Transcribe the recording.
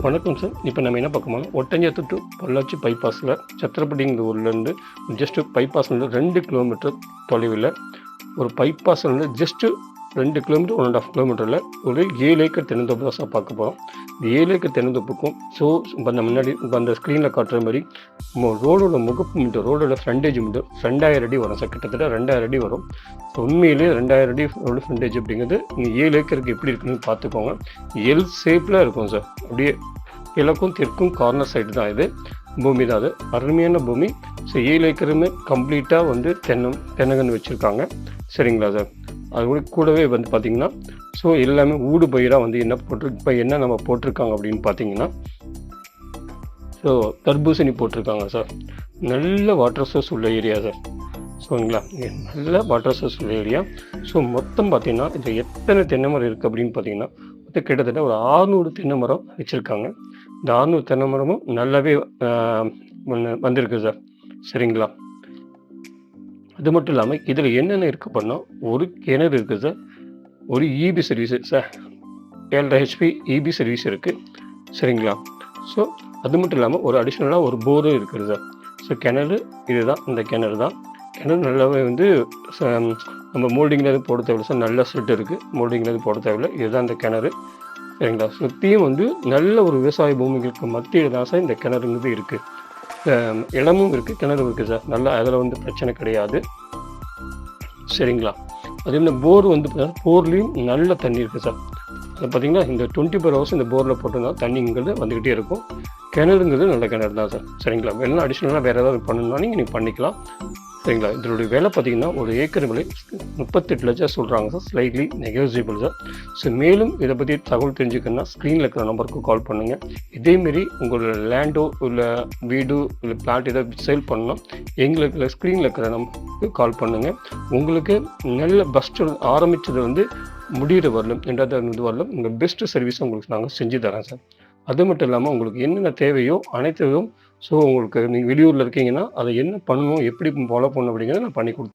வணக்கம் சார். இப்போ நம்ம என்ன பார்க்கோம்னா, ஒட்டஞ்சத்திரம் டு பொள்ளாச்சி பைபாஸில் சத்திரப்பட்டிங்கிற ஊர்லேருந்து ஜஸ்ட்டு பைபாஸ்லேருந்து 2 கிலோமீட்டர் தொலைவில் ஒரு பைபாஸ்லேருந்து ஜஸ்ட்டு 2 கிலோமீட்டர் 1 1/2 கிலோமீட்டரில் ஒரு 7 ஏக்கர் தென்னந்தோப்பு தான் சார் பார்க்க போகிறோம். இந்த 7 ஏக்கர் தென்னந்தோப்புக்கும் இப்போ அந்த முன்னாடி இப்போ அந்த ஸ்க்ரீனில் காட்டுற மாதிரி ரோடோட முகப்பு மட்டும் ரோடோட ஃப்ரண்டேஜ் மட்டும் 2000 அடி வரும் சார். கிட்டத்தட்ட 2000 அடி வரும். ஸோ உண்மையிலே 2000 அடி ரோடு ஃப்ரண்டேஜ் அப்படிங்கிறது நீங்கள் 7 ஏக்கருக்கு எப்படி இருக்குன்னு பார்த்துக்கோங்க. எல் ஷேப்பில் இருக்கும் சார். அப்படியே கிழக்கும் தெற்கும் கார்னர் சைடு தான் இது பூமி தான். அது அருமையான பூமி. ஸோ 7 ஏக்கருமே கம்ப்ளீட்டாக வந்து தென்னங்கன்று வச்சுருக்காங்க. சரிங்களா சார்? அது கூடவே வந்து பார்த்திங்கன்னா ஸோ எல்லாமே ஊடு பயிராக வந்து என்ன நம்ம போட்டிருக்காங்க அப்படின்னு பார்த்தீங்கன்னா, ஸோ தர்பூசணி போட்டிருக்காங்க சார். நல்ல வாட்டர் சோர்ஸ் உள்ள ஏரியா சார். சரிங்களா? நல்ல வாட்டர் சோர்ஸ் உள்ள ஏரியா. ஸோ மொத்தம் பார்த்தீங்கன்னா இது எத்தனை தென்னை மரம் இருக்குது அப்படின்னு பார்த்தீங்கன்னா, கிட்டத்தட்ட ஒரு 600 தென்னை மரம் வச்சுருக்காங்க. இந்த 600 தென்னை மரமும் நல்லாவே வந்திருக்கு சார். சரிங்களா? அது மட்டும் இல்லாமல் இதில் என்னென்ன இருக்குது பண்ணால், ஒரு கிணறு இருக்குது சார். ஒரு EB service sir 7.5 HP EB service இருக்குது. சரிங்களா? ஸோ அது மட்டும் இல்லாமல் ஒரு அடிஷ்னலாக ஒரு போரும் இருக்குது சார். ஸோ கிணறு இதுதான், இந்த கிணறு தான். கிணறு நல்லாவே வந்து நம்ம மோல்டிங்கில் எதுவும் போட தேவையில்லை சார். நல்ல செட் இருக்குது. மோல்டிங்கில் எதுவும் போட தேவையில்லை. இதுதான் இந்த கிணறு. சரிங்களா? சுற்றியும் வந்து நல்ல ஒரு விவசாய பூமிகளுக்கு மத்தியில் தான் சார் இந்த கிணறுங்கிறது இருக்குது. இடமும் இருக்குது, கிணறும் இருக்குது சார். நல்லா அதில் வந்து பிரச்சனை கிடையாது. சரிங்களா? அதே மாதிரி போர் வந்து போர்லேயும் நல்ல தண்ணி இருக்குது சார். அது பார்த்திங்கன்னா இந்த 24 ஹவர்ஸ் இந்த போரில் போட்டிருந்தா தண்ணிங்கிறது வந்துக்கிட்டே இருக்கும். கிணறுங்கிறது நல்ல கிணறு தான் சார். சரிங்களா? வேணால் அடிஷ்னலாக வேறு ஏதாவது பண்ணணும்னா நீங்கள் பண்ணிக்கலாம். சரிங்களா? இதனுடைய விலை பார்த்திங்கன்னா ஒரு ஏக்கர் விலை 38 லட்சம் சொல்கிறாங்க sir. Slightly negotiable sir. So மேலும் இதை பற்றி தகவல் தெரிஞ்சுக்கணுன்னா ஸ்க்ரீனில் இருக்கிற நம்பருக்கு கால் பண்ணுங்கள். இதேமாரி உங்களோட லேண்டோ இல்லை வீடு இல்லை பிளாட் ஏதாவது சேல் பண்ணணும், எங்களுக்கு ஸ்க்ரீனில் இருக்கிற நம்பருக்கு கால் பண்ணுங்கள். உங்களுக்கு நல்ல பெஸ்ட்டு ஆரம்பித்தது வந்து முடிகிற வரலும் 2000 வரலும் உங்கள் பெஸ்ட்டு சர்வீஸை உங்களுக்கு நாங்கள் செஞ்சு தரேன் சார். அது மட்டும் இல்லாமல் உங்களுக்கு என்னென்ன தேவையோ அனைத்தையும் ஸோ உங்களுக்கு நீங்கள் வெளியூரில் இருக்கீங்கன்னா அதை என்ன பண்ணணும், எப்படி ஃபாலோ பண்ணணும் அப்படிங்கிறத நான் பண்ணி